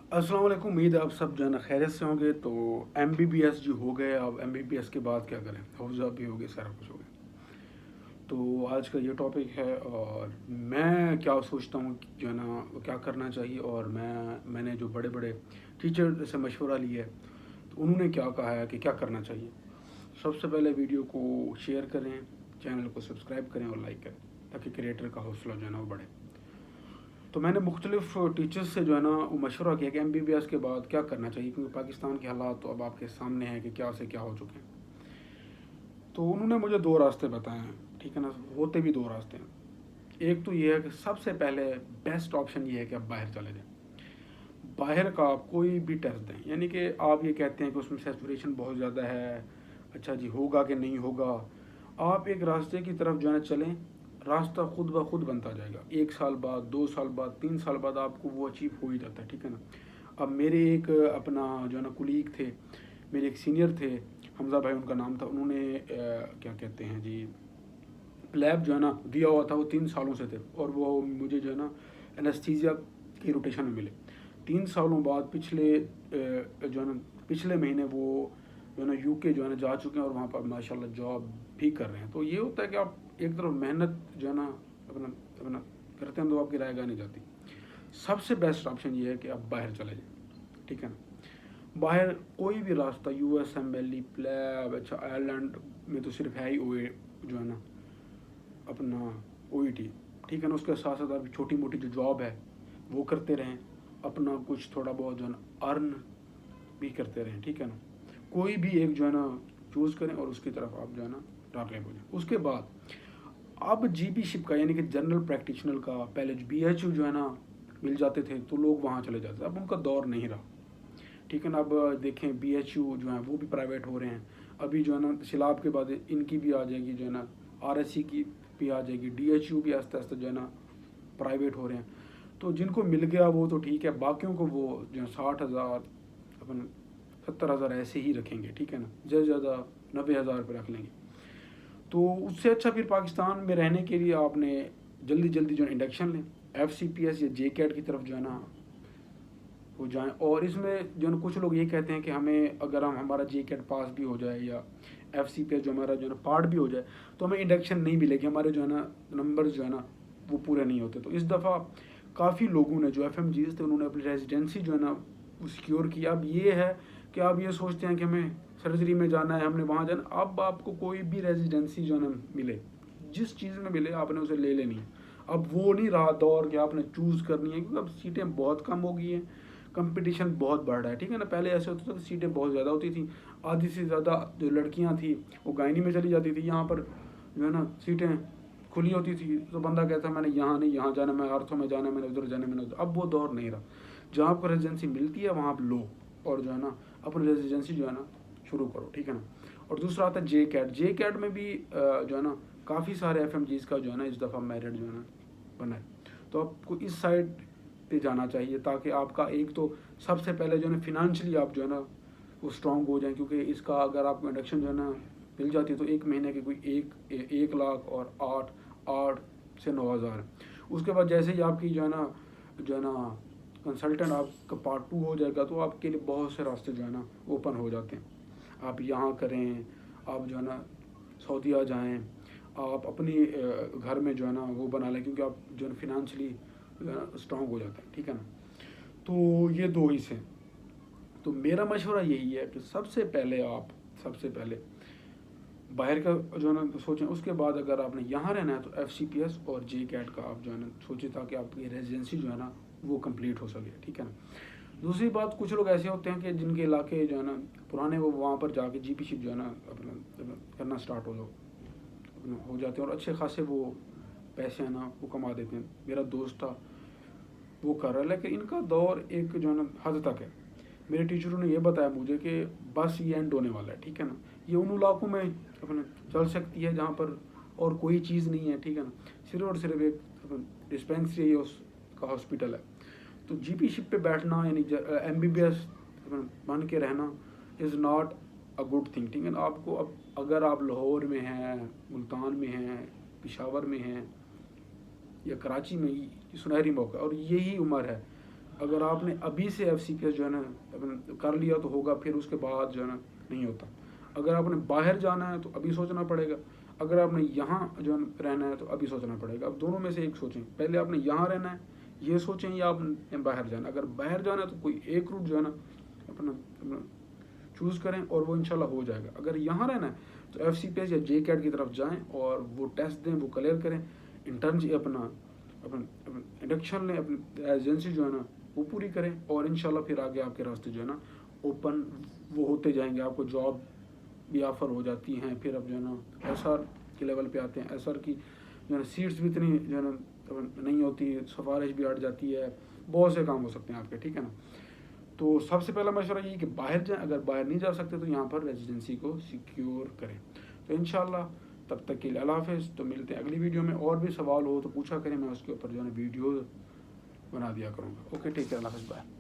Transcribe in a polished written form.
अस्सलाम वालेकुम। उम्मीद है आप सब जो है ना खैरियत से होंगे। तो एमबीबीएस जो हो गए, अब एमबीबीएस के बाद क्या करें, हौजा भी हो गए, सारा कुछ हो गया। तो आज का ये टॉपिक है और मैं क्या सोचता हूँ कि जो है ना क्या करना चाहिए, और मैंने जो बड़े बड़े टीचर से मशवरा लिया है तो उन्होंने क्या कहा है कि क्या करना चाहिए। सबसे पहले वीडियो को शेयर करें, चैनल को सब्सक्राइब करें और लाइक करें, ताकि क्रिएटर का हौसला जो है ना वो बढ़े। तो मैंने मुख्तलिफ टीचर्स से जो है ना वो मशवरा किया कि एमबीबीएस के बाद क्या करना चाहिए, क्योंकि पाकिस्तान के हालात तो अब आपके सामने हैं कि क्या से क्या हो चुके हैं। तो उन्होंने मुझे दो रास्ते बताए हैं, ठीक है ना। होते भी दो रास्ते हैं। एक तो ये है कि सबसे पहले बेस्ट ऑप्शन ये है कि आप बाहर चले जाएं। बाहर का आप कोई भी टेस्ट दें, यानी कि आप ये कहते हैं कि उसमें सेचुरेशन बहुत ज़्यादा है, अच्छा जी होगा कि नहीं होगा। आप एक रास्ते की तरफ जो है चलें, रास्ता खुद ब खुद बनता जाएगा। 1 साल बाद, 2 साल बाद, 3 साल बाद आपको वो अचीव हो ही जाता है, ठीक है ना। अब मेरे एक अपना जो है ना कुलीग थे, मेरे एक सीनियर थे, हमजा भाई उनका नाम था। उन्होंने क्या कहते हैं जी, लैब जो है ना दिया हुआ था, वो 3 सालों से थे, और वो मुझे जो है ना एनेस्थीसिया की रोटेशन में मिले। 3 सालों बाद जो है ना पिछले महीने वो जो है ना यूके जो है ना जा चुके हैं, और वहाँ पर माशाल्लाह जॉब भी कर रहे हैं। तो ये होता है कि आप एक तरफ मेहनत जो है ना अपना अपना करते हैं तो आपकी राय नहीं जाती। सबसे बेस्ट ऑप्शन ये है कि आप बाहर चले जाएं, ठीक है ना। बाहर कोई भी रास्ता, यूएसएमएलई, प्लैब, अच्छा आयरलैंड में तो सिर्फ है ही ओए जो है ना अपना ओईटी, ठीक है ना। उसके साथ साथ आप छोटी मोटी जो जॉब है वो करते रहें, अपना कुछ थोड़ा बहुत जो है ना अर्न भी करते रहें, ठीक है ना। कोई भी एक जो है ना चूज़ करें और उसकी तरफ आप जो है ना राग़िब हो जाए। उसके बाद अब जीपी शिप का, यानी कि जनरल प्रैक्टिशनर का, पहले बीएचयू जो है ना मिल जाते थे तो लोग वहाँ चले जाते थे, अब उनका दौर नहीं रहा, ठीक है ना। अब देखें बीएचयू जो है वो भी प्राइवेट हो रहे हैं। अभी जो है ना सिलाब के बाद इनकी भी आ जाएगी जो है ना, आरएससी की भी आ जाएगी, डीएचयू भी आस्ते आस्ते जो है ना प्राइवेट हो रहे हैं। तो जिनको मिल गया वो तो ठीक है, बाकियों को वो जो है 60,000 अपन 70,000 ऐसे ही रखेंगे, ठीक है ना। ज़्यादा से ज़्यादा 90,000 पर रख लेंगे। तो उससे अच्छा फिर पाकिस्तान में रहने के लिए आपने जल्दी जल्दी जो है इंडक्शन लें, एफसीपीएस या जे कैट की तरफ जो है ना हो जाएं। और इसमें जो है ना कुछ लोग ये कहते हैं कि हमें अगर हमारा जे कैट पास भी हो जाए या एफसीपीएस जो हमारा जो है ना पार्ट भी हो जाए तो हमें इंडक्शन नहीं मिलेगी, हमारे जो है ना नंबर्स जो है ना वो पूरे नहीं होते। तो इस दफ़ा काफ़ी लोगों ने जो एफएमजीज थे उन्होंने अपनी रेजिडेंसी जो है ना वो सिक्योर किया। अब ये है कि आप ये सोचते हैं कि हमें सर्जरी में जाना है, हमने वहाँ जाना, अब आपको कोई भी रेजिडेंसी जो है ना मिले, जिस चीज़ में मिले आपने उसे ले लेनी है। अब वो नहीं रहा दौर कि आपने चूज़ करनी है, क्योंकि अब सीटें बहुत कम हो गई हैं, कंपटीशन बहुत बढ़ रहा है, ठीक है ना। पहले ऐसे होता था सीटें बहुत ज़्यादा होती थी, आधी से ज़्यादा जो लड़कियां थी वो गायनी में चली जाती थी। यहाँ पर जो है ना सीटें खुली होती थी, तो बंदा कहता मैंने यहाँ नहीं यहाँ जाना, मैं आर्थो में जाना, मैंने उधर जाना, मैंने उधर। अब वो दौर नहीं रहा, जहाँ आपको रेजिडेंसी मिलती है वहाँ आप लो और जो है ना अपनी रेजिडेंसी जो है ना शुरू करो, ठीक है ना। और दूसरा आता है जे कैट। जे कैट में भी जो है ना काफ़ी सारे एफ का जो है ना इस दफ़ा मेरिट जो है ना बना है। तो आपको इस साइड पे जाना चाहिए, ताकि आपका एक तो सबसे पहले जो है ना फिनंशियली आप जो है ना वो स्ट्रॉन्ग हो जाएं, क्योंकि इसका अगर आपको इंडक्शन जो है ना मिल जाती है तो एक महीने की कोई 1 लाख और 8 से 9 हज़ार। उसके बाद जैसे ही आपकी जो है ना कंसल्टेंट आपका पार्ट 2 हो जाएगा तो आपके लिए बहुत से रास्ते जो है ना ओपन हो जाते हैं। आप यहाँ करें, आप जो है ना सऊदी आ जाएँ, आप अपनी घर में जो है ना वो बना लें, क्योंकि आप जो है फिनंशियली स्ट्रॉन्ग हो जाते हैं, ठीक है ना। तो ये दो ही से। तो मेरा मशवरा यही है कि सबसे पहले बाहर का जो है ना सोचें। उसके बाद अगर आपने यहाँ रहना है तो एफसीपीएस और जे कैट का आप जो है ना सोचें, ताकि आपकी रेजिडेंसी जो है ना वो कंप्लीट हो सके, ठीक है ना। दूसरी बात, कुछ लोग ऐसे होते हैं कि जिनके इलाके जो है ना पुराने, वो वहाँ पर जाके जीपी शिप जो है ना अपना करना स्टार्ट हो जाते हैं और अच्छे खासे वो पैसे है ना वो कमा देते हैं। मेरा दोस्त था वो कर रहा है, लेकिन इनका दौर एक जो है ना हद तक है। मेरे टीचरों ने ये बताया मुझे कि बस ये एंड होने वाला है, ठीक है ना। ये उन इलाकों में अपने चल सकती है जहाँ पर और कोई चीज़ नहीं है, ठीक है ना। सिर्फ और सिर्फ एक डिस्पेंसरी उसका हॉस्पिटल है। तो जीपी शिप पे बैठना यानी एमबीबीएस बन के रहना is not a good thing, ठीक है ना। आपको अब अगर आप लाहौर में हैं, मुल्तान में हैं, पेशावर में हैं या कराची में, ये सुनहरी मौका और यही उम्र है। अगर आपने अभी से FCPS जो है ना कर लिया तो होगा, फिर उसके बाद जो है ना नहीं होता। अगर आपने बाहर जाना है तो अभी सोचना पड़ेगा, अगर आपने यहाँ जो है रहना है तो अभी सोचना पड़ेगा। अब दोनों में से एक सोचें, पहले आपने यहाँ रहना है ये सोचें या आपने बाहर जाना है। अगर बाहर जाना है तो कोई एक रूट जो है ना अपना चूज़ करें और वो इंशाल्लाह हो जाएगा। अगर यहाँ रहना है तो FCPS या JCAT की तरफ जाएं और वो टेस्ट दें, वो क्लियर करें, इंटर्न अपना इंडक्शन लें, अपनी एजेंसी जो है ना वो पूरी करें और इंशाल्लाह फिर आगे आपके रास्ते जो है ना ओपन वो होते जाएंगे। आपको जॉब भी ऑफ़र हो जाती हैं, फिर अब जो है ना SR के लेवल पे आते हैं। SR की जो है ना सीट्स भी इतनी जो है ना नहीं होती, सिफारिश भी हट जाती है, बहुत से काम हो सकते हैं आपके, ठीक है ना। तो सबसे पहला मशवरा ये कि बाहर जाएं, अगर बाहर नहीं जा सकते तो यहाँ पर रेजिडेंसी को सिक्योर करें। तो इंशाल्लाह तब तक के लिए अल्लाह हाफ़िज़। तो मिलते हैं अगली वीडियो में। और भी सवाल हो तो पूछा करें, मैं उसके ऊपर जो है ना वीडियो बना दिया करूँगा। ओके, ठीक है, अल्लाह हाफ़िज़, बाय।